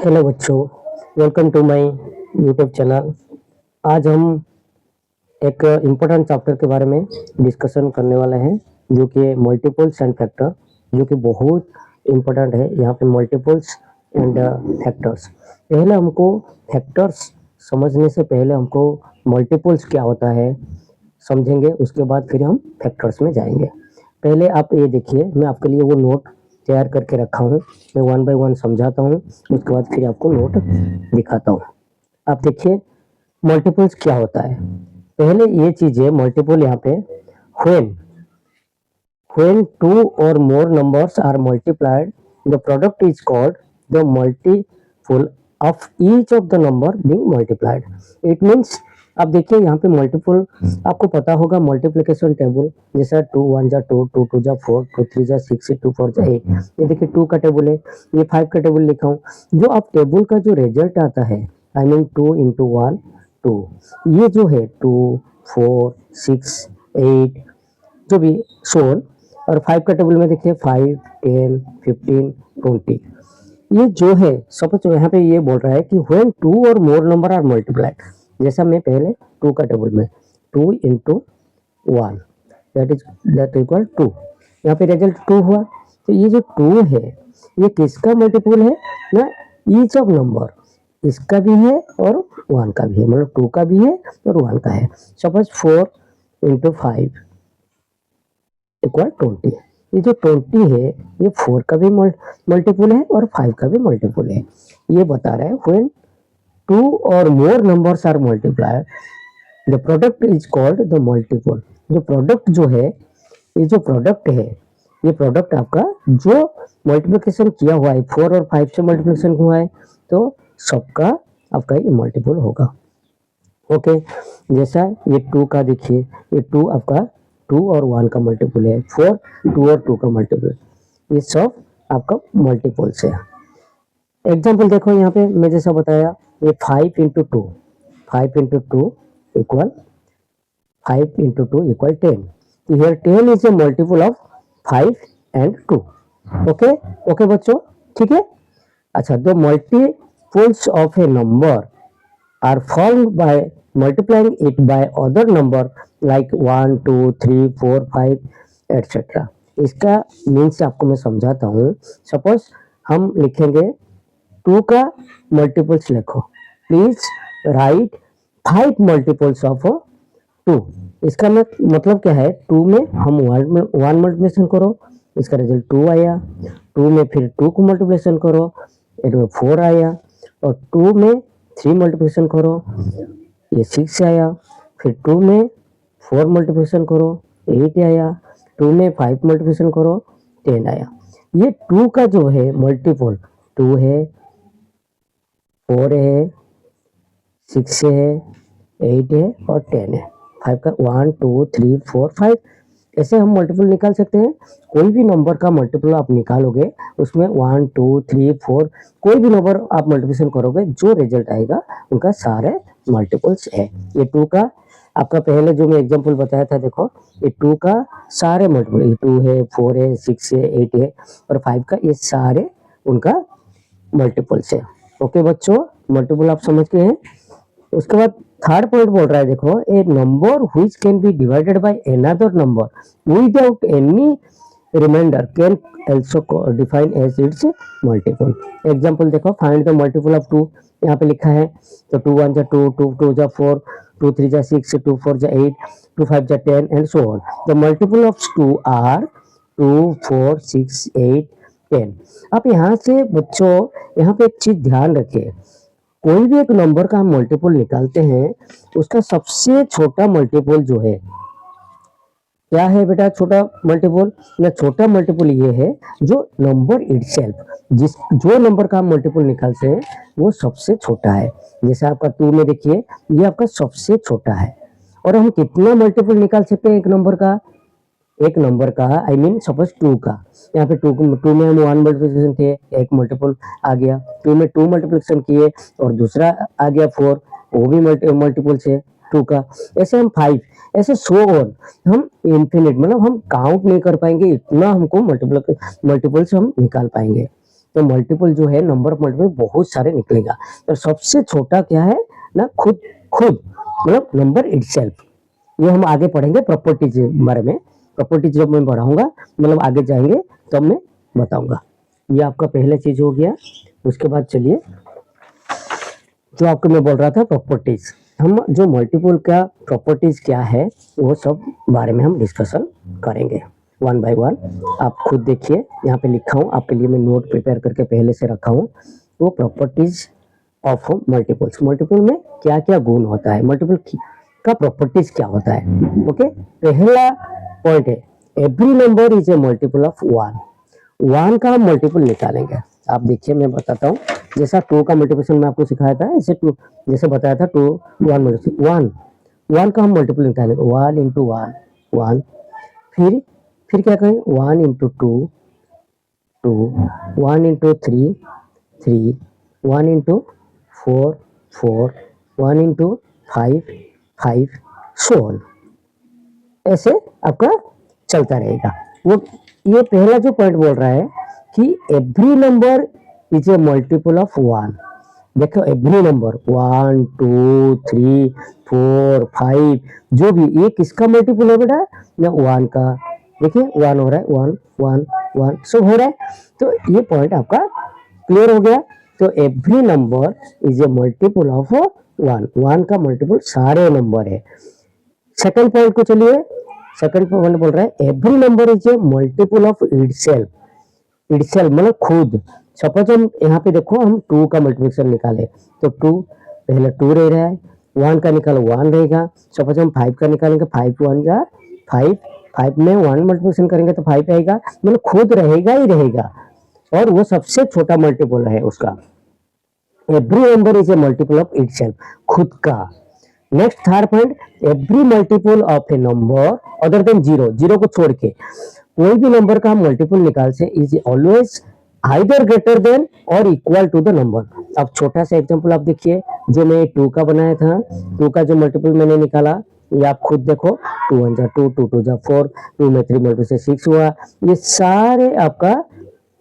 Hello बच्चों, welcome to my YouTube channel. आज हम एक इम्पोर्टेंट चैप्टर के बारे में डिस्कशन करने वाले हैं, जो कि मल्टीपल्स एंड फैक्टर, जो कि बहुत इम्पोर्टेंट है। यहाँ पे मल्टीपल्स एंड फैक्टर्स। पहले हमको फैक्टर्स समझने से पहले हमको मल्टीपल्स क्या होता है समझेंगे, उसके बाद फिर हम फैक्टर्स में जाएंगे। पहले आप ये देखिए, मैं आपके लिए वो नोट तैयार करके रखा हूँ। मैं 1 बाय 1 समझाता हूँ, उसके बाद फिर आपको नोट दिखाता हूँ। आप देखिए मल्टीपल्स क्या होता है। पहले ये चीज़ मल्टीपल यहाँ पे when two or more numbers are multiplied, the product is called the multiple of each of the number being multiplied. It means आप देखिए यहाँ पे मल्टीपल, आपको पता होगा मल्टीप्लिकेशन टेबल, जैसा 2 1 जा 2, 2 2 जा 4, 2 3 जा 6, 2 4 जा 8। ये देखिए 2 का टेबल है, ये 5 का टेबल लिखा हूँ। जो आप टेबल का जो रिजल्ट आता है, आई मीन 2 इंटू 1 2, ये जो है 2 4 6 8 जो भी सोल, और 5 का टेबल में देखिए 5 10 15 20। ये जो है सपोज यहाँ पे ये बोल रहा है कि व्हेन 2 और मोर नंबर आर मल्टीप्लाइड, जैसा मैं पहले 2 का टेबल में 2 इंटू 1 दैट इक्वल 2, यहाँ पे रिजल्ट 2 हुआ। तो ये जो 2 है ये किसका मल्टीपल है ना, ईच ऑफ नंबर, इसका भी है और 1 का भी है, मतलब 2 का भी है और 1 का है। Suppose 4 into 5 equal 20। ये जो 20 है ये 4 का भी मल्टीपल है और 5 का भी मल्टीपल है। ये बता रहा है व्हेन 2 और more numbers are multiplied, the product is called the multiple. जो प्रोडक्ट जो है, ये जो प्रोडक्ट है, ये प्रोडक्ट आपका जो मल्टीप्लिकेशन किया हुआ है, 4 और 5 से मल्टीप्लिकेशन हुआ है, तो सबका आपका ये मल्टीपल होगा। ओके, जैसा ये 2 का देखिए, ये 2 आपका 2 और 1 का मल्टीपल है, 4 2 और 2 का मल्टीपल, ये सब आपका मल्टीपल्स है। एग्जाम्पल देखो यहाँ पे मैं जैसा बताया, ये 5 into 2, 5 into 2 equal 5 into 2 equal 10। तो here 10 is a multiple of 5 and 2। Okay okay बच्चों, ठीक है। अच्छा, the multiples of a number are formed by multiplying it by other number like 1 2 3 4 5 etc. इसका मीन्स आपको मैं समझाता हूँ। सपोज हम लिखेंगे 2 का मल्टीपल्स लिखो, प्लीज राइट 5 मल्टीपल्स ऑफ 2। इसका मतलब क्या है, 2 में हम 1 मल्टीप्लिकेशन करो, इसका रिजल्ट 2 आया। 2 में फिर 2 को मल्टीप्लिकेशन करो, इसमें 4 आया। और 2 में 3 मल्टीप्लिकेशन करो, ये 6 आया। फिर 2 में 4 मल्टीप्लिकेशन करो, 8 आया। 2 में 5 मल्टीप्लिकेशन करो, 10 आया। ये 2 का जो है मल्टीपल 2 है, 4 है, 6 है, 8 है और 10 है। 5 का 1 2 3 4 5 ऐसे हम मल्टीपल निकाल सकते हैं। कोई भी नंबर का मल्टीपल आप निकालोगे, उसमें 1 2 3 4 कोई भी नंबर आप मल्टीप्लिकेशन करोगे, जो रिजल्ट आएगा उनका सारे मल्टीपल्स है। ये 2 का आपका पहले जो मैं एग्जांपल बताया था, देखो ये 2 का सारे मल्टीपल, ये 2 है, 4 है, 6 है, 8 है और 5 का, ये सारे उनका मल्टीपल्स है। ओके बच्चों, मल्टीपल आप समझ गए हैं। उसके बाद थर्ड पॉइंट बोल रहा है, देखो a number which can be divided by another number without any remainder can also define as its multiple. Example देखो, फाइंड द मल्टीपल ऑफ 2, यहाँ पे लिखा है। तो 2 1 जा 2, 2 2 जा 4, 2 3 जा 6, 2 4 जा 8, 2 5 जा 10 and so on. The multiple of 2 are 2 4 6 8 10। आप यहाँ से बच्चों यहाँ पे एक चीज ध्यान रखिए, कोई भी एक नंबर का हम मल्टीपल निकालते हैं, उसका सबसे छोटा मल्टीपल जो है, क्या है बेटा छोटा मल्टीपल? या छोटा मल्टीपल ये है जो नंबर इटसेल्फ, जो नंबर का हम मल्टीपल निकालते हैं वो सबसे छोटा है। जैसे आपका 2 में देखिए, ये आपका सबसे छोटा है। और हम कितना मल्टीपल निकाल सकते हैं एक नंबर का, आई मीन सपोज 2 का। यहाँ पे 2 में हम 1 मल्टीप्लिकेशन थे, एक मल्टीपल आ गया। 2 में 2 मल्टीप्लिकेशन किए और दूसरा आ गया 4, वो भी मल्टीपल से 2 का। ऐसे हम 5, ऐसे सो ऑन, हम इन्फिनिट, मतलब हम काउंट नहीं कर पाएंगे, इतना हमको मल्टीपल्स हम निकाल पाएंगे। तो मल्टीपल जो है नंबर ऑफ मल्टीपल बहुत सारे निकलेगा। तो सबसे छोटा क्या है ना, खुद खुद मतलब नंबर इटसेल्फ। ये हम आगे पढ़ेंगे प्रॉपर्टीज बारे में। प्रॉपर्टीज जब मैं पढ़ाऊंगा मतलब आगे जाएंगे तब मैं बताऊंगा। ये आपका पहला चीज हो गया। उसके बाद चलिए जो आपको मैं बोल रहा था प्रॉपर्टीज, हम जो मल्टीपल का प्रॉपर्टीज क्या है वो सब बारे में हम डिस्कशन करेंगे वन बाय वन। आप खुद देखिए, यहाँ पे लिखा हूँ आपके लिए, मैं नोट प्रिपेयर करके पहले से रखा हूँ। वो प्रॉपर्टीज ऑफ मल्टीपल्स, मल्टीपल में क्या क्या गुण होता है, मल्टीपल का प्रॉपर्टीज क्या होता है। ओके, पहला पॉइंट है every number is a multiple of one. One का हम मल्टीपल निकालेंगे। आप देखिए मैं बताता हूँ, जैसा टू का मल्टीप्लिकेशन मैं आपको सिखाया था, ऐसे टू जैसे बताया था, two one multiplication one, one का हम मल्टीपल निकालेंगे, वन इंटू वन वन, फिर क्या करें, one into two two, one into three three, one into four four, one into five five, so on. ऐसे आपका चलता रहेगा। वो ये पहला जो पॉइंट बोल रहा है कि every number is a multiple of one. देखो एवरी नंबर 1 2 3 4 5 जो भी, ये किसका मल्टीपल है बेटा, ना वन का। देखिए वन हो रहा है, वन वन वन सब हो रहा है। तो ये पॉइंट आपका क्लियर हो गया। तो every number is a multiple of one, one का मल्टीपल सारे नंबर है। सेकंड पॉइंट को चलिए, सेकंड पॉइंट बोल रहा है every number is a multiple of itself. Itself मतलब खुद। सपोज हम यहाँ पे देखो, हम टू का मल्टीप्लिकेशन निकाले तो टू पहले टू रह रहा है, वन का निकालो वन रहेगा। सपोज हम फाइव का निकालेंगे, फाइव वन जा फाइव, फाइव में वन मल्टीप्लिकेशन करेंगे तो फाइव आएगा, मतलब खुद रहेगा ही रहेगा, और वो सबसे छोटा मल्टीपल है उसका। Every number is a multiple of itself, खुद का। Next third point, every multiple of a number other than zero, zero को छोड़ के कोई भी नंबर का हम मल्टीपल निकाल से is always either greater than और इक्वल टू द नंबर। अब छोटा सा एग्जांपल आप देखिए, जो मैं टू का बनाया था, टू का जो मल्टीपल मैंने निकाला, ये आप खुद देखो, टू वन जा टू, टू टू जा फोर, टू में थ्री मल्टीपल से सिक्स हुआ। ये सारे आपका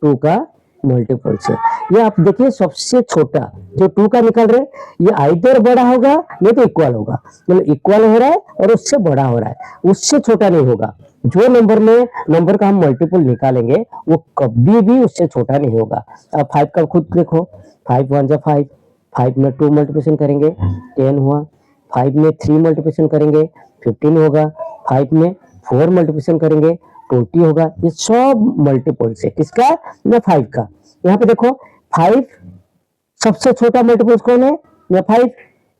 टू का मल्टीपल से। ये आप देखिए सबसे छोटा जो टू का निकाल रहे, ये आइदर बड़ा होगा नहीं तो इक्वल होगा, मतलब इक्वल हो रहा है और उससे बड़ा हो रहा है, उससे छोटा नहीं होगा। जो नंबर में नंबर का हम मल्टीपल निकालेंगे वो कभी भी उससे छोटा नहीं होगा। अब फाइव का खुद देखो, फाइव वन जा फाइव, फाइव में टू मल्टीप्लिकेशन करेंगे 10 हुआ, फाइव में थ्री मल्टीप्लिकेशन करेंगे 15 होगा, फाइव में फोर मल्टीप्लिकेशन करेंगे 20 होगा। ये सब मल्टीपल से, किसका ना फाइव का। यहाँ पे देखो फाइव सबसे छोटा मल्टीपल कौन है ना फाइव,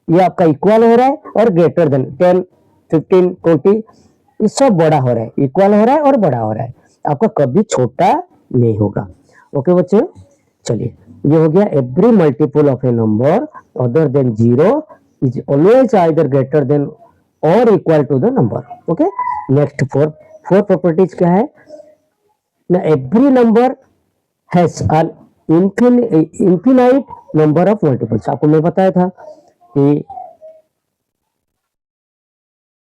ये आपका इक्वल हो रहा है और ग्रेटर देन 10 15 20, ये सब बड़ा हो रहा है, इक्वल हो रहा है और बड़ा हो रहा है, आपका कभी छोटा नहीं होगा। ओके बच्चों, चलिए ये हो गया every multiple of a number other than zero is always either greater than और equal to the number. Okay, next four properties क्या है ना, every number has an infinite number of multiples. आपको मैं बताया था कि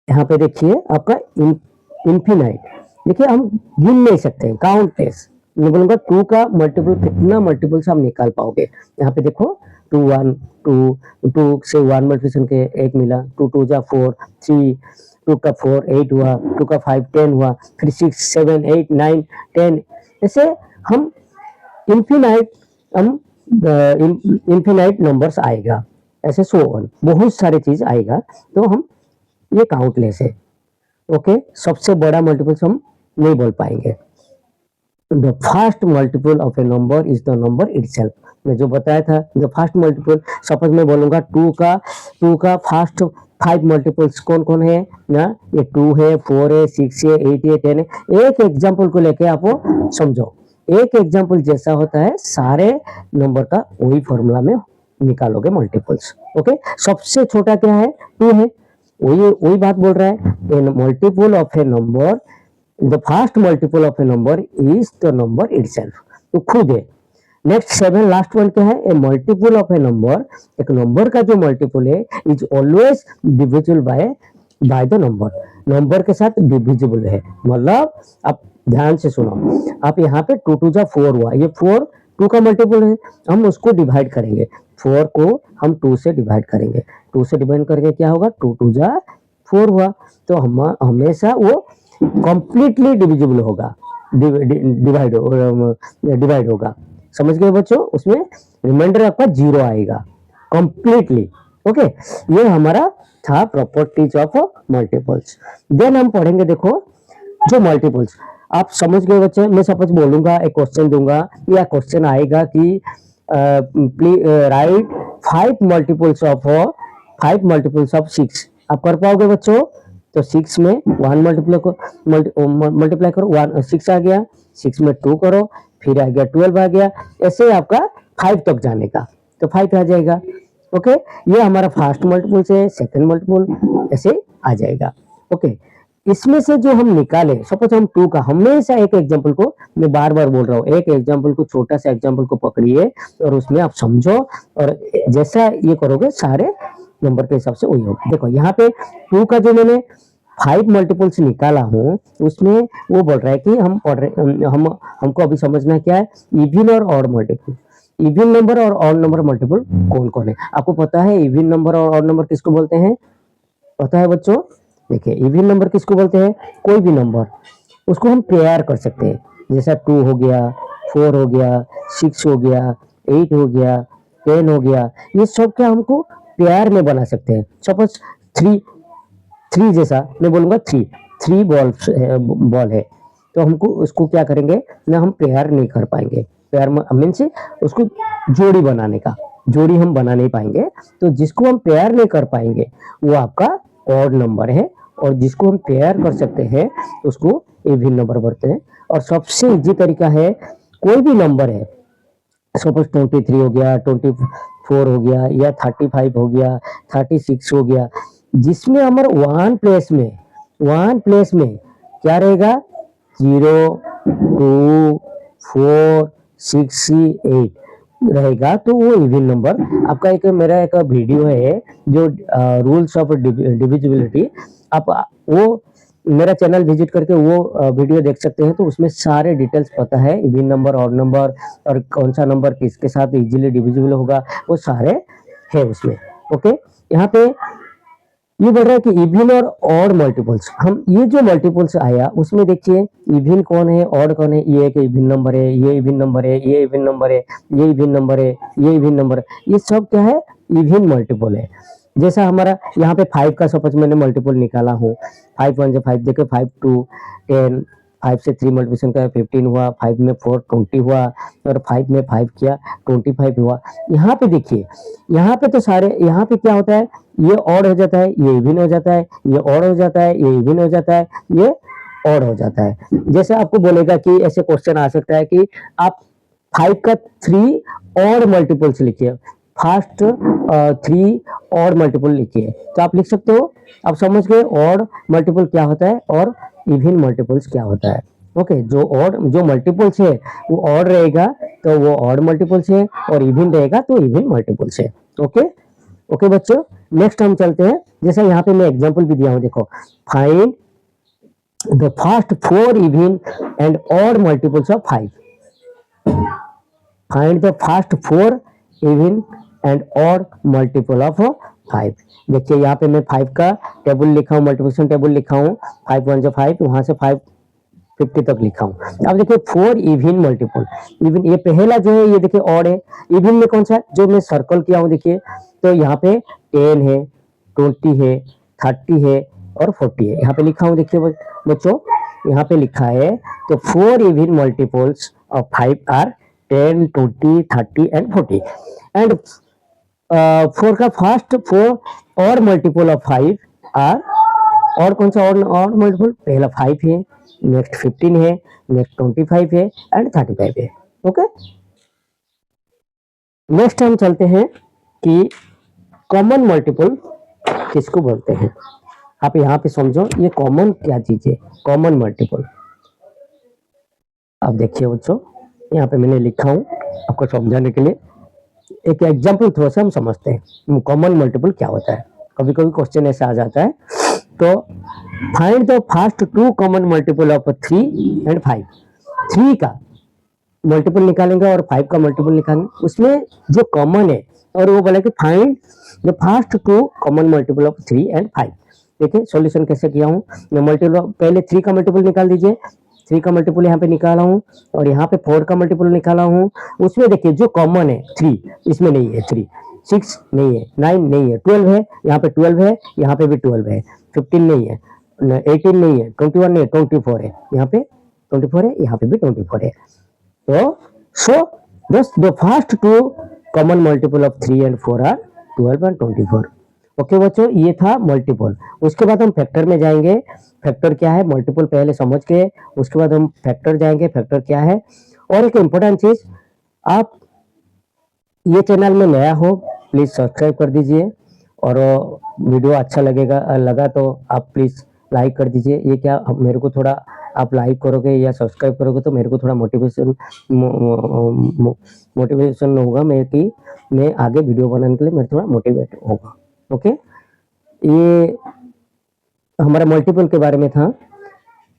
यहाँ पे देखिए आपका इनफिनाइट, देखिए हम गिन नहीं सकते हैं, काउंटलेस। मैं बोलूंगा टू का मल्टीपल कितना मल्टीपल से हम निकाल पाओगे। यहाँ पे देखो टू वन टू, टू से वन मल्टीप्लिकेशन के एक मिला, टू टू जा फोर, थ्री, टू का फोर 8 हुआ, टू का 5 10 हुआ, फिर 6 7 8 9 10, ऐसे हम इनफिनाइट नंबर्स आएगा, ऐसे सो ऑन बहुत सारे चीज आएगा। तो हम ये काउंटलेस है। ओके, सबसे बड़ा मल्टीपल हम नहीं बोल पाएंगे। The first multiple of a number is the number itself. मैं जो बताया था, द फर्स्ट मल्टीपल, सपोज मैं बोलूंगा टू का फर्स्ट 5 मल्टीपल्स कौन कौन है ना, ये 2 है, 4 है, 6 है, 8 है, 10 है। एक एग्जाम्पल को लेके आप समझो, एक एग्जाम्पल जैसा होता है, सारे नंबर का वही फॉर्मूला में निकालोगे मल्टीपल्स। ओके, सबसे छोटा क्या है, 2 है, वही बात बोल रहा है, multiple of a number, the first multiple of a number is the number itself, तो खुद है। नेक्स्ट 7 लास्ट वन क्या है, ए मल्टीपल ऑफ ए नंबर, एक नंबर का जो मल्टीपल है is always divisible by the number, number के साथ डिविजिबल है। मतलब आप ध्यान से सुनो, आप यहाँ पे 2 2 जा 4 हुआ, ये 4 2 का मल्टीपल है, हम उसको डिवाइड करेंगे, 4 को हम 2 से डिवाइड करेंगे, 2 से डिवाइड करके क्या होगा, 2 2 जा 4 हुआ। तो हम हमेशा वो कंप्लीटली डिविजिबल होगा, डिवाइड होगा। समझ गए बच्चों, उसमें रिमाइंडर आपका 0 आएगा कंप्लीटली। ओके, ये हमारा था प्रॉपर्टीज ऑफ मल्टीपल्स। देन हम पढ़ेंगे, देखो जो मल्टीपल्स आप समझ गए बच्चे। मैं सपोज बोलूंगा, एक क्वेश्चन दूंगा या क्वेश्चन आएगा कि प्लीज राइट 5 मल्टीपल्स ऑफ 6। आप कर पाओगे बच्चों? तो 6 में 1 मल्टीप्लाई करो, 6 आ गया, 6 में 2 करो, फिर आ गया 12 आ गया, ऐसे आपका 5 तक जाने का, तो 5 आ जाएगा। ओके, ये हमारा फर्स्ट मल्टीपल से सेकंड मल्टीपल ऐसे आ जाएगा। ओके, इसमें से जो हम निकाले, सपोज हम 2 का, हमेशा एक एग्जांपल को, मैं बार बार बोल रहा हूँ, एक एग्जांपल को, छोटा सा एग्जांपल को पकड़िए और उसमें आप समझो, और जैसा ये करोगे सारे नंबर के हिसाब से वही होगा। देखो यहाँ पे 2 का जो मैंने 5 मल्टीपल्स निकाला हूँ, उसमें वो बोल रहा है कि हम पढ़ रहे, हमको अभी समझना क्या है, इवन और ऑड मल्टीपल। इवन नंबर और ऑड नंबर मल्टीपल कौन कौन है? आपको पता है इवन नंबर और ऑड नंबर किसको बोलते हैं? पता है बच्चों? देखिए, इवन नंबर किसको बोलते हैं? कोई भी नंबर, उसको हम पेयर कर सकते हैं, जैसा 2 हो गया, 4 हो गया, 6 हो गया, 8 हो गया, 10 हो गया, ये सब क्या हमको पेयर में बना सकते हैं। सपोज 3 जैसा मैं बोलूंगा, 3 बॉल है, तो हमको उसको क्या करेंगे ना, हम पेयर नहीं कर पाएंगे। पेयर मीन से उसको जोड़ी बनाने का, जोड़ी हम बना नहीं पाएंगे। तो जिसको हम पेयर नहीं कर पाएंगे वो आपका ऑड नंबर है, और जिसको हम पेयर कर सकते हैं उसको इवन नंबर बोलते हैं। और सबसे इजी तरीका है, कोई भी नंबर है, सपोज 23 हो गया, 24 हो गया, या 35 हो गया, 36 हो गया, जिसमें हमारे वन प्लेस में क्या रहेगा, 0 2 4 6 8 रहेगा, तो वो इवन नंबर आपका। एक मेरा एक वीडियो है जो रूल्स ऑफ डिविजिबिलिटी, आप वो मेरा चैनल विजिट करके वो वीडियो देख सकते हैं। तो उसमें सारे डिटेल्स पता है, इवन नंबर, ऑड नंबर, और कौन सा नंबर किसके साथ इजीली डिविजिबल होगा, वो सारे है उसमें। ओके, यहाँ पे ये बोल रहा है कि इवन और ऑड मल्टीपल्स, हम ये जो मल्टीपल्स आया उसमें देखिए इवन कौन है, ऑड कौन है। ये एक इवन नंबर है, ये इवन नंबर है, ये इवन नंबर है, ये इवन नंबर है, ये इवन नंबर है, ये सब क्या है, इवन मल्टीपल है। जैसा हमारा यहाँ पे 5 का सपोज मैंने मल्टीपल निकाला हूँ, 5 1 5, देखो 5 2 10, 5 से 3 मल्टीप्लिकेशन का 15 हुआ, 5 में 4 20 हुआ, और 5 में 5 किया 25 हुआ। यहाँ पे देखिए, यहाँ पे तो सारे, यहाँ पे क्या होता है, ये ऑड हो जाता है, ये इवन हो जाता है, ये ऑड हो जाता है, ये इवन हो जाता है, ये ऑड हो जाता है। जैसे आपको बोलेगा कि ऐसे क्वेश्चन आ सकता है कि आप 5 का 3 ऑड मल्टीपल्स लिखिए, फर्स्ट 3 ऑड मल्टीपल लिखिए, तो आप लिख सकते हो। आप समझ गए ऑड मल्टीपल क्या होता है और इवन मल्टीपल्स क्या होता है। ओके, जो मल्टीपल्स है वो ऑड रहेगा तो वो ऑड मल्टीपल्स है, और इवन रहेगा तो इवन मल्टीपल्स है। ओके ओके बच्चों, नेक्स्ट हम चलते हैं। जैसा यहाँ पे मैं एग्जांपल भी दिया हूँ, देखो, find the first 4 even and odd multiples of 5। Find the first 4 even and odd multiple of 5। देखिए यहाँ पे मैं 5 का टेबल लिखा हूँ, मल्टीप्लिकेशन टेबल लिखा हूँ, 5 1 5, वहां से 5 50 तक लिखा हूँ। अब देखिए 4 इवन मल्टीपल, इवन ये पहला जो है ये देखिए ऑड है। इवन में कौन सा है, जो मैं सर्कल किया हूँ देखिए, तो यहाँ पे 10 है, 20 है, 30 है और 40 है, यहाँ पे लिखा हूँ। देखिए बच्चों, यहाँ पे लिखा है, तो 4 even multiples of 5 are 10 20 30 and 40। And 4 का फर्स्ट 4 और मल्टीपल ऑफ 5 आर, और कौन सा और मल्टीपल, पहला 5 है, नेक्स्ट 15 है, नेक्स्ट 25 है एंड 35 है। ओके, नेक्स्ट हम चलते हैं कि कॉमन मल्टीपल किसको बोलते हैं। आप यहाँ पे समझो ये कॉमन क्या चीज है, कॉमन मल्टीपल। आप देखिए बच्चों, यहाँ पे मैंने लिखा हूँ आपको समझाने के लिए, एक एग्जाम्पल थ्रू से हम समझते हैं कॉमन मल्टीपल क्या होता है। कभी कभी क्वेश्चन ऐसा आ जाता है, तो find the first 2 common multiple of 3 and 5। 3 का मल्टीपल निकालेंगे और 5 का मल्टीपल निकालेंगे, उसमें जो कॉमन है और वो बोला कि find the first two common multiple of 3 and 5। देखिए सॉल्यूशन कैसे किया हूँ मैं। मल्टीपल पहले 3 का मल्टीपल निकाल दीजिए, 3 का मल्टीपल यहाँ पे निकाला हूँ और यहाँ पे 4 का मल्टीपल निकाला हूँ। उसमें देखिए जो कॉमन है 3, इसमें नहीं है 3, 6 नहीं है, 9 नहीं है, 12 है, यहाँ पे 12 है, यहाँ पे भी 12 है, 15 नहीं है, 18 नहीं है, 21 नहीं है, 24 है, यहाँ पे 24 है, यहाँ पे भी 24 है। तो so the first two common multiple of 3 and 4 are 12 and 24। Okay बच्चों, ये था मल्टीपल। उसके बाद हम फैक्टर में जाएंगे। फैक्टर क्या है, मल्टीपल पहले समझ के उसके बाद हम फैक्टर जाएंगे, फैक्टर क्या है। और एक इम्पोर्टेंट चीज, आप ये चैनल में नया हो प्लीज सब्सक्राइब कर दीजिए और वीडियो अच्छा लगा तो आप प्लीज लाइक कर दीजिए। ये क्या मेरे को थोड़ा आप लाइक करोगे या सब्सक्राइब करोगे तो मेरे को थोड़ा मोटिवेशन होगा मैं कि मैं आगे वीडियो बनाने के लिए मेरे थोड़ा मोटिवेट होगा। ओके, ये हमारा मल्टीपल के बारे में था।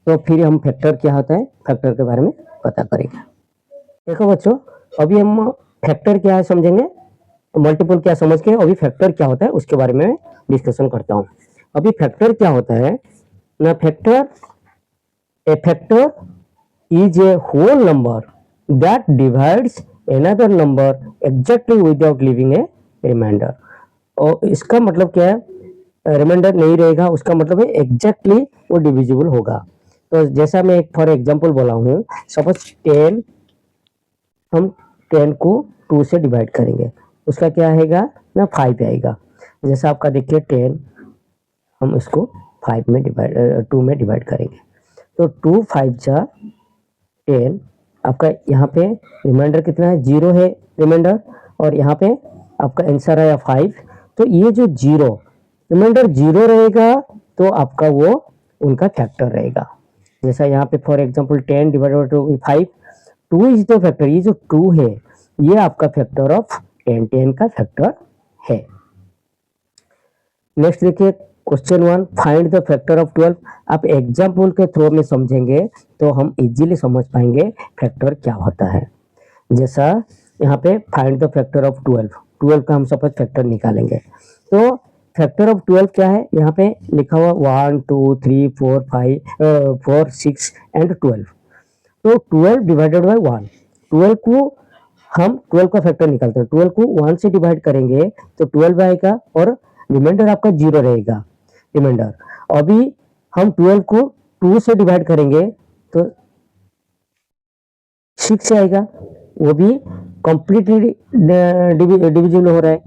तो फिर हम फैक्टर क्या होता है, फैक्टर के बारे में पता करेंगे। देखो बच्चों, अभी हम फैक्टर क्या है समझेंगे, मल्टीपल क्या समझ के अभी फैक्टर क्या होता है उसके बारे में डिस्कशन करता हूँ। अभी फैक्टर क्या होता है ना, a factor is a whole number that divides another number exactly without leaving a remainder। और इसका मतलब क्या है, रिमाइंडर नहीं रहेगा, उसका मतलब है एग्जैक्टली वो डिविजिबल होगा। तो जैसा मैं एक फॉर एग्जांपल बोला हूँ, सपोज 10, हम 10 को 2 से डिवाइड करेंगे, उसका क्या आएगा ना 5 आएगा। जैसा आपका देखिए 10 हम इसको 5 में डिवाइड 2 में डिवाइड करेंगे तो 2 5 जा 10, आपका यहाँ पे रिमाइंडर कितना है, 0 है रिमाइंडर, और यहाँ पे आपका आंसर आया 5। तो ये जो 0 रिमाइंडर 0 रहेगा तो आपका वो उनका फैक्टर रहेगा। जैसा यहाँ पे for example 10 divided by 5, 2 is the factor. ये जो 2 है ये आपका फैक्टर ऑफ 10, 10 का फैक्टर है। नेक्स्ट देखिए question 1, find the factor of 12। आप एग्जाम्पल के थ्रू में समझेंगे तो हम इजीली समझ पाएंगे फैक्टर क्या होता है। जैसा यहाँ पे फाइंड द फैक्टर ऑफ 12, 12 का हम सपोज फैक्टर निकालेंगे। तो फैक्टर ऑफ 12 क्या है, यहाँ पे लिखा हुआ 1 2 3 4 5 4 6 एंड 12। तो 12 डिवाइडेड बाय 1, 12 को हम 12 का फैक्टर निकालते हैं, 12 को 1 से डिवाइड करेंगे तो 12 आएगा और रिमाइंडर आपका 0 रहेगा रिमाइंडर। अभी हम 12 को 2 से डिवाइड करेंगे तो 6 आएगा, वो भी कंप्लीटली डिविजिबल हो रहा है।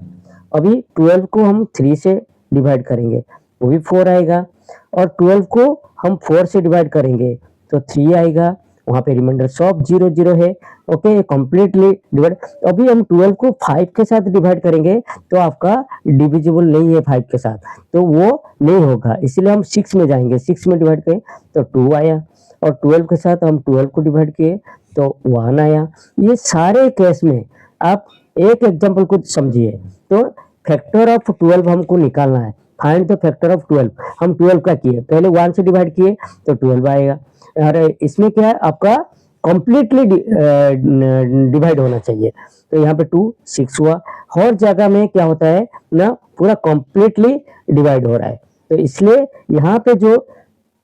अभी 12 को हम 3 से डिवाइड करेंगे वो भी 4 आएगा, और 12 को हम 4 से डिवाइड करेंगे तो 3 आएगा, वहां पे रिमाइंडर सब 0 0 है। Okay, completely divide. अभी हम 12 को 5 के साथ डिवाइड करेंगे तो आपका डिविजिबल नहीं है 5 के साथ, तो वो नहीं होगा, इसलिए हम 6 में जाएंगे। 6 में डिवाइड करें तो 2 आया, और 12 के साथ हम 12 को डिवाइड किए तो 1 आया। ये सारे केस में आप एक एग्जाम्पल को समझिए। तो फैक्टर ऑफ 12 हमको निकालना है, फाइंड द फैक्टर ऑफ 12। हम 12 का किए, पहले 1 से डिवाइड किए तो 12 आएगा। अरे इसमें क्या है, आपका कंप्लीटली डिवाइड होना चाहिए। तो यहाँ पे 2 6 हुआ। हर जगह में क्या होता है ना, पूरा कंप्लीटली डिवाइड हो रहा है, तो इसलिए यहाँ पे जो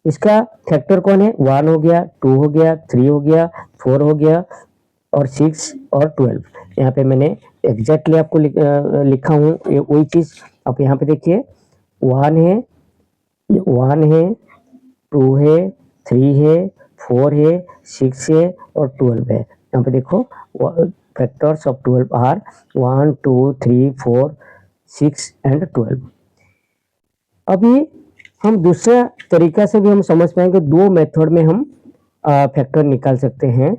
इसका फैक्टर कौन है, 1 हो गया, 2 हो गया, 3 हो गया, 4 हो गया और 6 और 12। यहाँ पे मैंने एग्जैक्टली आपको लिखा हूँ वही चीज। आप यहाँ पे देखिए 1 है, 2 है, 3 है, 4 है, 6 है और 12 है। यहाँ पे देखो फैक्टर्स ऑफ 12 आर 1 2 3 4 6 एंड 12। अभी हम दूसरा तरीका से भी हम समझ पाएंगे, 2 मेथड में हम फैक्टर निकाल सकते हैं।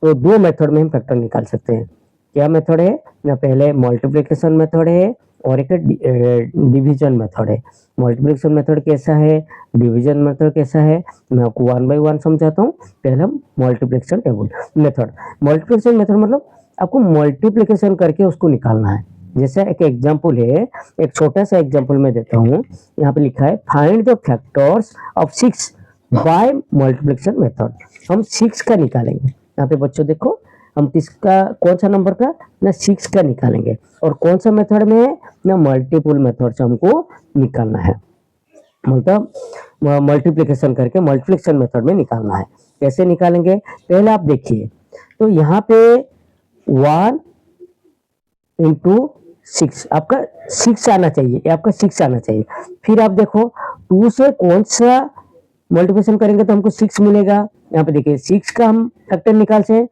तो 2 मेथड में हम फैक्टर निकाल सकते हैं। क्या मेथड है ना, पहले मल्टीप्लिकेशन मेथड है और एक डिवीजन मेथड है। मल्टीप्लिकेशन मेथड कैसा है, डिवीजन मेथड कैसा है, मैं आपको 1 बाय 1 समझाता हूँ। पहले हम multiplication table method. Multiplication method मतलब आपको मल्टीप्लिकेशन करके उसको निकालना है। जैसे एक एग्जांपल है, एक छोटा सा एग्जांपल मैं देता हूँ। यहाँ पे लिखा है find the factors of 6 by multiplication method. हम 6 का निकालेंगे। यहाँ पे बच्चों देखो, हम किसका, कौन सा नंबर का ना 6 का निकालेंगे। और कौन सा मेथड में है ना, मल्टीपल मेथड से हमको निकालना है, मतलब मल्टीप्लिकेशन करके मल्टीप्लिकेशन मेथड में निकालना है। कैसे निकालेंगे पहले आप देखिए, तो यहाँ पे 1 इंटू 6 आपका 6 आना चाहिए, ये आपका 6 आना चाहिए। फिर आप देखो 2 से कौन सा मल्टीप्लिकेशन करेंगे तो हमको 6 मिलेगा। यहाँ पे देखिए 6 का हम फैक्टर निकाल से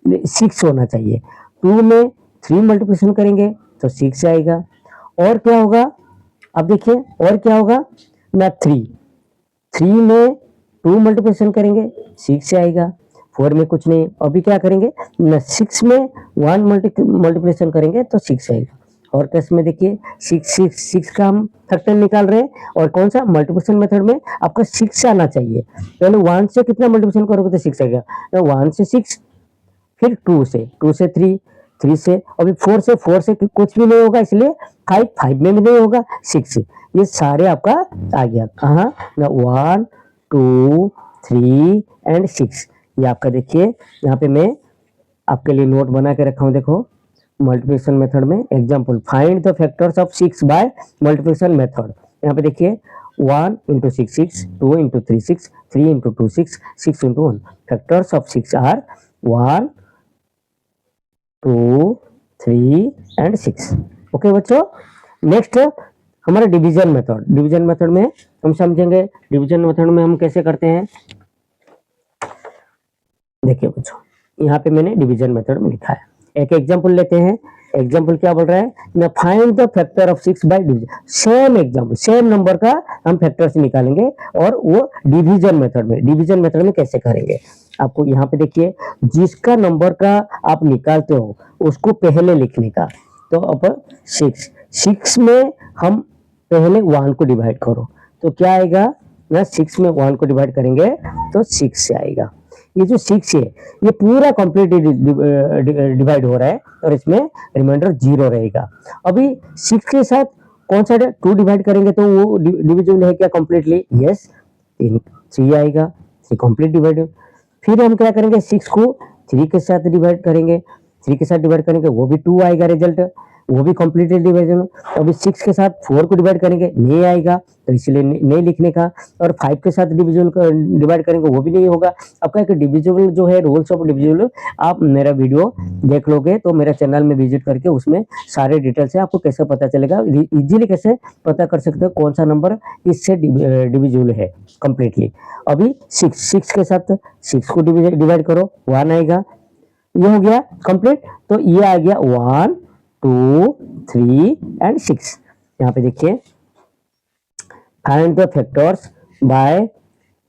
6 होना चाहिए। 2 में 3 मल्टीप्लिकेशन करेंगे तो 6 आएगा। और क्या होगा, अब देखिए और क्या होगा ना, 3 में 2 मल्टीप्लिकेशन करेंगे 6 आएगा। 4 में कुछ नहीं, अभी क्या करेंगे ना, 6 में 1 मल्टीप्लिकेशन करेंगे तो 6 आएगा। और केस में देखिए 6 का हम फैक्टर निकाल रहे हैं, और कौन सा मल्टीप्लिकेशन मेथड में आपका 6 आना चाहिए। पहले 1 से कितना मल्टीप्लिकेशन करोगे तो 6 आएगा, 1 से 6, फिर 2 से 3, 3 से, अभी 4 से कुछ भी नहीं होगा, इसलिए 5 में भी नहीं होगा, 6, ये सारे आपका आ गया कहाँ ना, 1 2 3 एंड 6। ये आपका देखिए यहाँ पे मैं आपके लिए नोट बना के रखा हूँ, देखो मल्टीप्लिकेशन मेथड में example, find the factors of 6 by multiplication method. यहाँ पे देखिए 1 into 6 6, 2 into 3 6, 3 into 2 6, 6 into 1। Factors of 6 are 1 2 3 and 6। Okay बच्चों, नेक्स्ट हमारा डिवीजन मेथड। डिवीजन मेथड में हम समझेंगे, डिवीजन मेथड में हम कैसे करते हैं। देखिए बच्चों, यहाँ पे मैंने डिवीजन मेथड में लिखा है। एक एग्जांपल लेते हैं। एग्जांपल क्या बोल रहा है ना, find the factor of 6 by division. Same example, same number का हम फैक्टर से निकालेंगे, और वो डिवीजन मेथड में। डिवीजन मेथड में कैसे करेंगे, आपको यहाँ पे देखिए, जिसका नंबर का आप निकालते हो उसको पहले लिखने का। तो अब 6 में हम पहले 1 को डिवाइड करो तो क्या आएगा ना, 6 में 1 को डिवाइड करेंगे तो 6 से आएगा। ये जो 6 है ये पूरा कंप्लीट डिवाइड हो रहा है, और इसमें रिमाइंडर 0 रहेगा। अभी 6 के साथ कौन सा 2 डिवाइड करेंगे तो वो डिविजिबल है क्या कंप्लीटली, यस, 3 आएगा, 3 कंप्लीट डिवाइड। फिर हम क्या करेंगे, 6 को 3 के साथ डिवाइड करेंगे, 3 के साथ डिवाइड करेंगे वो भी 2 आएगा रिजल्ट, वो भी कंप्लीटली डिविजन। अभी 6 के साथ 4 को डिवाइड करेंगे नहीं आएगा, तो इसलिए नहीं लिखने का। और 5 के साथ डिविजन डिवाइड करेंगे वो भी नहीं होगा। आपका एक डिविजिबल जो है, रूल्स ऑफ डिविजिबल, आप मेरा वीडियो देख लोगे तो मेरा चैनल में विजिट करके उसमें सारे डिटेल्स है, आपको कैसे पता चलेगा, इजीली कैसे पता कर सकते हो कौन सा नंबर इससे डिविजिबल है कंप्लीटली। अभी 6 के साथ 6 को डिवाइड करो 1 आएगा, ये हो गया कंप्लीट। तो ये आ गया 1 2 3 एंड 6। यहाँ पे देखिए, find the factors by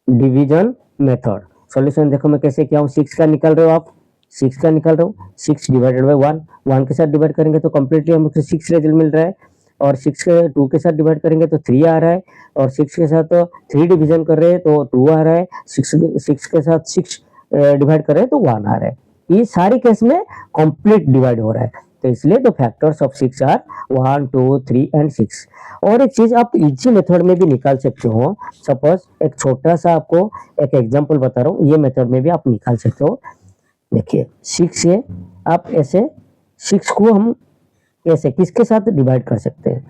division method. Solution देखो मैं कैसे किया हूँ, 6 का निकाल रहे हो आप, 6 का निकाल रहे हो, 6 डिवाइडेड बाय 1, 1 के साथ डिवाइड करेंगे तो कंप्लीटली हमको 6 रिजल्ट मिल रहा है। और 6 के 2 के साथ डिवाइड करेंगे तो 3 आ रहा है, और 6 के साथ 3 डिवीजन कर रहे हैं तो 2 आ रहा है, 6 के साथ 6 डिवाइड कर रहे हैं तो 1 आ रहा है। ये सारी केस में कंप्लीट डिवाइड हो रहा है, तो इसलिए the factors of 6 are 1 2 3 and 6। और एक चीज आप इजी मेथड में भी निकाल सकते हो। सपोज एक छोटा सा आपको एक एग्जांपल बता रहा हूँ, ये मेथड में भी आप निकाल सकते हो। देखिए 6 से आप ऐसे 6 को हम ऐसे किसके साथ डिवाइड कर सकते हैं,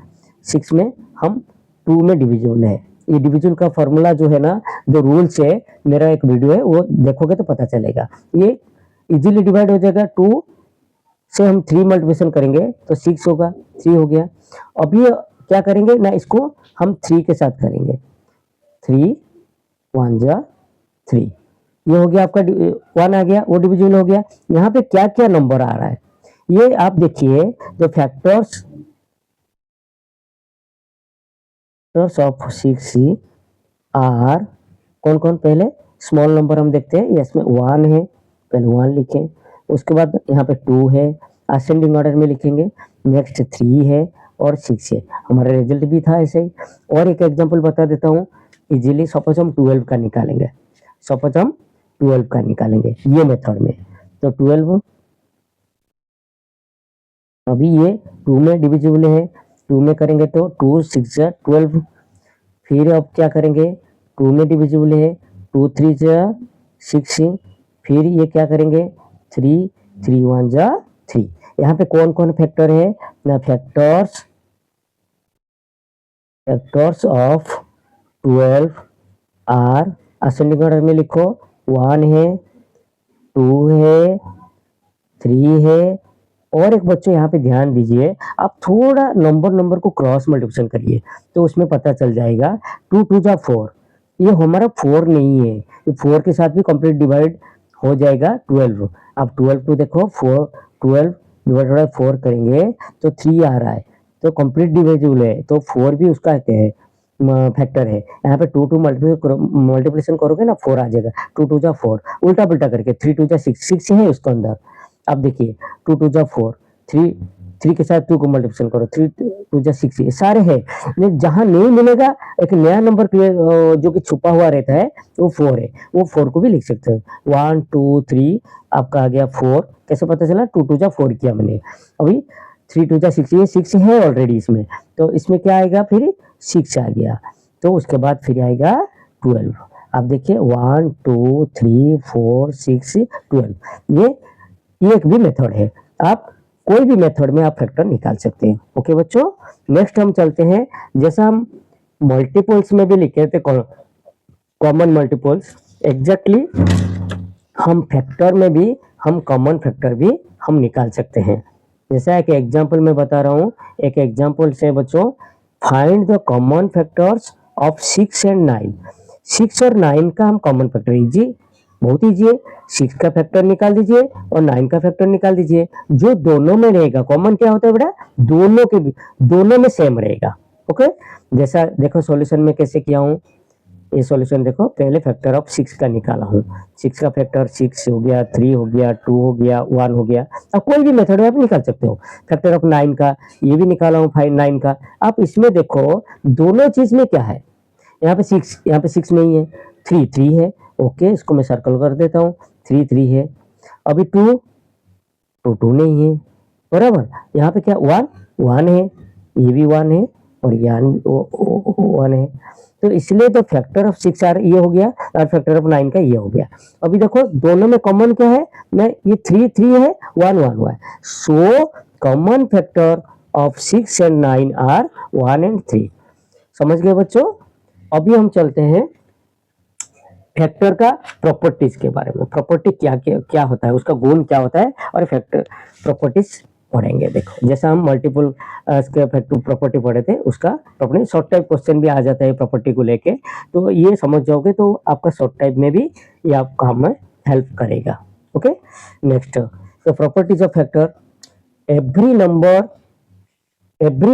6 में हम 2 में डिविजिबल है। ये डिविजन का फॉर्मूला जो है ना, जो रूल्स है, मेरा एक वीडियो है वो देखोगे तो पता चलेगा। ये इजीली डिवाइड हो जाएगा। 2 से हम 3 मल्टीप्लिकेशन करेंगे तो 6 होगा, 3 हो गया। अभी क्या करेंगे ना, इसको हम 3 के साथ करेंगे, 3 1 जा 3, ये हो गया आपका 1 आ गया, वो डिविजिबल हो गया। यहाँ पे क्या क्या नंबर आ रहा है ये आप देखिए, जो फैक्टर्स ऑफ 6 आर कौन कौन, पहले स्मॉल नंबर हम देखते हैं, इसमें 1 है, पहले 1 लिखें, उसके बाद यहाँ पे 2 है, असेंडिंग ऑर्डर में लिखेंगे, नेक्स्ट 3 है और 6 है। हमारा रिजल्ट भी था ऐसे ही। और एक एग्जांपल बता देता हूँ इजीली। सपोज हम 12 का निकालेंगे, सपोज हम 12 का निकालेंगे ये मेथड में, तो 12 अभी ये 2 में डिविजिबल है, 2 में करेंगे तो 2 6 12। फिर अब क्या करेंगे, 2 में डिविजिबल है, 2 3 6। फिर ये क्या करेंगे, 3 3 1 जा 3। यहाँ पे कौन कौन फैक्टर है ना, factors of 12 are ascending order में लिखो, 1 है, 2 है, 3 है। और एक बच्चों यहाँ पे ध्यान दीजिए, आप थोड़ा नंबर को क्रॉस मल्टीप्लिकेशन करिए तो उसमें पता चल जाएगा। 2 2 जा 4, ये हमारा 4 नहीं है, ये 4 के साथ भी कंप्लीट डिवाइड हो जाएगा 12। अब 12 को देखो 12 डिवाइड बाय 4 करेंगे तो 3 आ रहा है, तो कंप्लीट डिविजिबल है, तो 4 भी उसका क्या है, फैक्टर है। यहाँ पे 2 2 मल्टीप्लिकेशन करोगे ना 4 आ जाएगा, 2 2 जा 4, उल्टा पुल्टा करके 3 2 जा 6, 6 है उसके अंदर। अब देखिए 2 2 जा 4, 3 के साथ 2 को मल्टीप्लिकेशन करो, 3 2 जा 6, ये सारे है। जहां नहीं मिलेगा एक नया नंबर जो कि छुपा हुआ रहता है वो 4 है, वो 4 को भी लिख सकते हैं। 1 2 3 आपका आ गया 4, कैसे पता चला, 2 2 जा 4 किया मैंने। अभी 3 2 जा 6, ये 6 है ऑलरेडी इसमें, तो इसमें क्या आएगा फिर 6 आ गया, तो उसके बाद फिर आएगा 12। आप देखिए 1 2 3 4 6 12, ये एक भी मेथड है, आप कोई भी मेथड में आप फैक्टर निकाल सकते हैं। ओके बच्चों, नेक्स्ट हम चलते हैं, जैसा हम मल्टीपल्स में भी लिखे थे कॉमन मल्टीपल्स, एग्जैक्टली हम फैक्टर में भी हम कॉमन फैक्टर भी हम निकाल सकते हैं। जैसा एक एग्जांपल मैं बता रहा हूँ, एक एग्जांपल से बच्चों, find the common factors of 6 and 9। 6 और 9 का हम कॉमन फैक्टर, इजी, बहुत ईजी है। 6 का फैक्टर निकाल दीजिए और 9 का फैक्टर निकाल दीजिए, जो दोनों में रहेगा, कॉमन क्या होता है बेटा, दोनों में सेम रहेगा। ओके, जैसा देखो सॉल्यूशन में कैसे किया हूँ, ये सॉल्यूशन देखो, पहले फैक्टर ऑफ 6 का निकाला हूँ, 6 का फैक्टर 6 हो गया, 3 हो गया, 2 हो गया, 1 हो गया। अब कोई भी मेथड आप निकाल सकते हो। फैक्टर ऑफ 9 का ये भी निकाला हूँ, 5 9 का। आप इसमें देखो दोनों चीज में क्या है, यहाँ पे 6, यहाँ पे 6 नहीं है, 3 3 है। ओके, इसको मैं सर्कल कर देता हूँ, 3 3 है। अभी 2 2 नहीं है, बराबर। यहाँ पे क्या 1 1 है, ये भी 1 है और यहाँ भी 1 है, तो इसलिए तो फैक्टर ऑफ 6 ये हो गया और फैक्टर ऑफ 9 का ये हो गया। अभी देखो दोनों में कॉमन क्या है, मैं ये 3 3 है, 1 1 हुआ है, so common factor of 6 and 9 are 1 and 3। समझ गए बच्चों। अभी हम चलते हैं फैक्टर का प्रॉपर्टीज के बारे में, प्रॉपर्टी क्या होता है, उसका गुण क्या होता है, और फैक्टर प्रॉपर्टीज पढ़ेंगे। देखो जैसा हम मल्टीपल के फैक्टर प्रॉपर्टी पढ़े थे, उसका प्रॉपर्टी शॉर्ट टाइप क्वेश्चन भी आ जाता है प्रॉपर्टी को लेके, तो ये समझ जाओगे तो आपका शॉर्ट टाइप में भी ये आपका हमें हेल्प करेगा। ओके, नेक्स्ट, तो properties of factor, every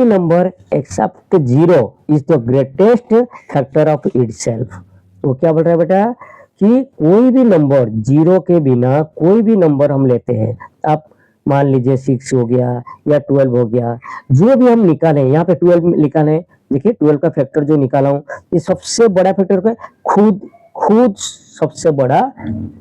number except 0 is the greatest factor of itself. तो क्या बोल रहा है बेटा कि कोई भी नंबर 0 के बिना कोई भी नंबर हम लेते हैं, आप मान लीजिए 6 हो गया या 12 हो गया, जो भी हम निकालें, यहाँ पे 12 निकाले हैं, देखिए 12 का फैक्टर जो निकाला हूं, ये सबसे बड़ा फैक्टर का खुद सबसे बड़ा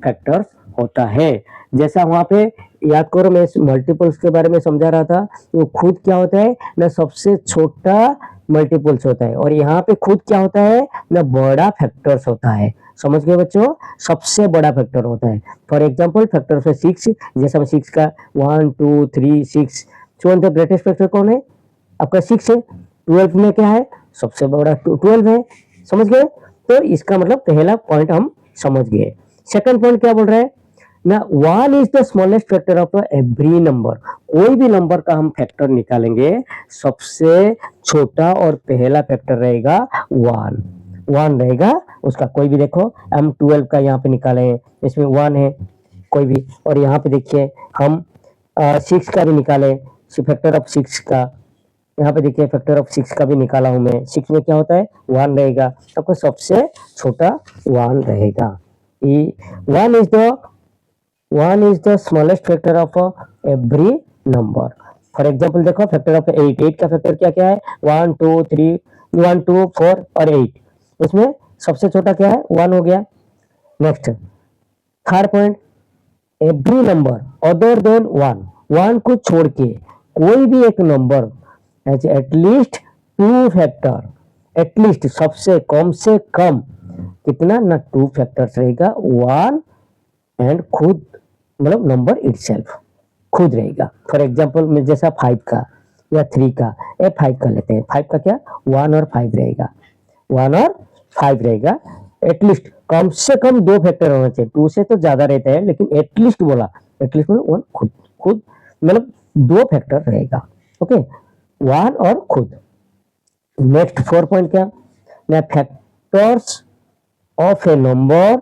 फैक्टर होता है। जैसा वहां पे याद करो, मैं मल्टीपल्स के बारे में समझा रहा था, तो खुद क्या होता है ना, सबसे छोटा मल्टीपल्स होता है, और यहाँ पे खुद क्या होता है ना, बड़ा फैक्टर्स होता है। समझ गए बच्चों, सबसे बड़ा फैक्टर होता है। फॉर एग्जांपल फैक्टर ऑफ 6, जैसा 6 का 1 2 3 6, सो द ग्रेटेस्ट फैक्टर कौन है, आपका 6 है। 12 में क्या है, सबसे बड़ा 12 है। समझ गए, तो इसका मतलब पहला पॉइंट हम समझ गए। सेकंड पॉइंट क्या बोल रहा है ना, 1 is the smallest factor of every number. कोई भी नंबर का हम फैक्टर निकालेंगे, सबसे छोटा और पहला फैक्टर रहेगा 1 रहेगा उसका। कोई भी देखो, हम 12 का यहाँ पे निकाले हैं, इसमें 1 है कोई भी, और यहाँ पे देखिए हम 6 का भी निकाले, फैक्टर ऑफ 6 का, यहाँ पे देखिए फैक्टर ऑफ 6 का भी निकाला हूं मैं। 6 में क्या होता है 1 रहेगा, आपको सबसे छोटा 1 रहेगा। 1 is the smallest factor of every number. For example देखो फैक्टर ऑफ 8 का फैक्टर क्या क्या है, 1 2 3 1 2 4 और 8, उसमें सबसे छोटा क्या है 1 हो गया। Next third point, every number other then 1 को छोड़ के कोई भी एक number has at least 2 factor, at least सबसे कम से कम कितना ना 2 फैक्टर्स रहेगा, 1 एंड खुद मतलब नंबर इटसेल्फ। खुद रहेगा। फॉर एग्जाम्पल में जैसा 5 का या 3 का या 5 का लेते हैं, 5 का क्या 1 और 5 रहेगा, 1 और 5 रहेगा। एटलीस्ट कम से कम 2 फैक्टर होना चाहिए, 2 से तो ज्यादा रहता है लेकिन एटलीस्ट बोला, एटलीस्ट में 1 खुद खुद मतलब 2 फैक्टर रहेगा। ओके 1 और खुद। नेक्स्ट 4 पॉइंट क्या, ना factors of a number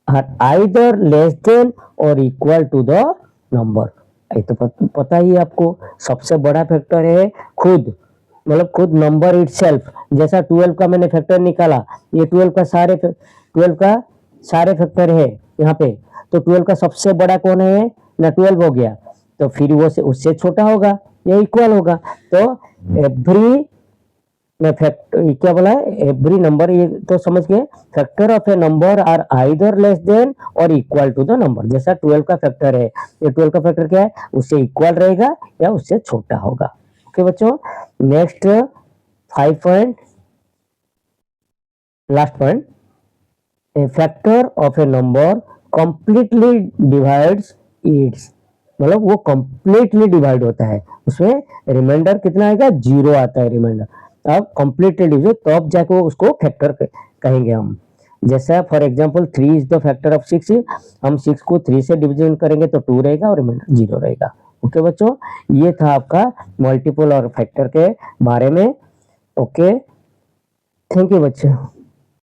are either less than और इक्वल टू द नंबर। ये तो पता ही है आपको, सबसे बड़ा फैक्टर है खुद, मतलब खुद नंबर इटसेल्फ। जैसा 12 का मैंने फैक्टर निकाला, ये 12 का सारे फैक्टर है यहाँ पे, तो 12 का सबसे बड़ा कौन है ना 12 हो गया, तो फिर वो से उससे छोटा होगा या इक्वल होगा। तो एवरी मैं फैक्टर क्या बोला है, एवरी नंबर, ये तो समझ गए, factor of a number are either less than और इक्वल टू द नंबर। जैसा 12 का फैक्टर है, ये 12 का फैक्टर क्या है, उससे इक्वल रहेगा या उससे छोटा होगा। ओके बच्चों, next 5 point, last point, A factor of a number completely divides it's, मतलब वो कंप्लीटली डिवाइड होता है, उसमें रिमाइंडर कितना आएगा, 0 आता है रिमाइंडर। अब कंप्लीटली डिवाइड तो अब जाके वो उसको फैक्टर कहेंगे हम। जैसा for example 3 is the factor of 6, हम 6 को 3 से डिवीजन करेंगे तो 2 रहेगा और रिमाइंडर 0 रहेगा। ओके बच्चों, ये था आपका मल्टीपल और फैक्टर के बारे में। ओके, थैंक यू बच्चों।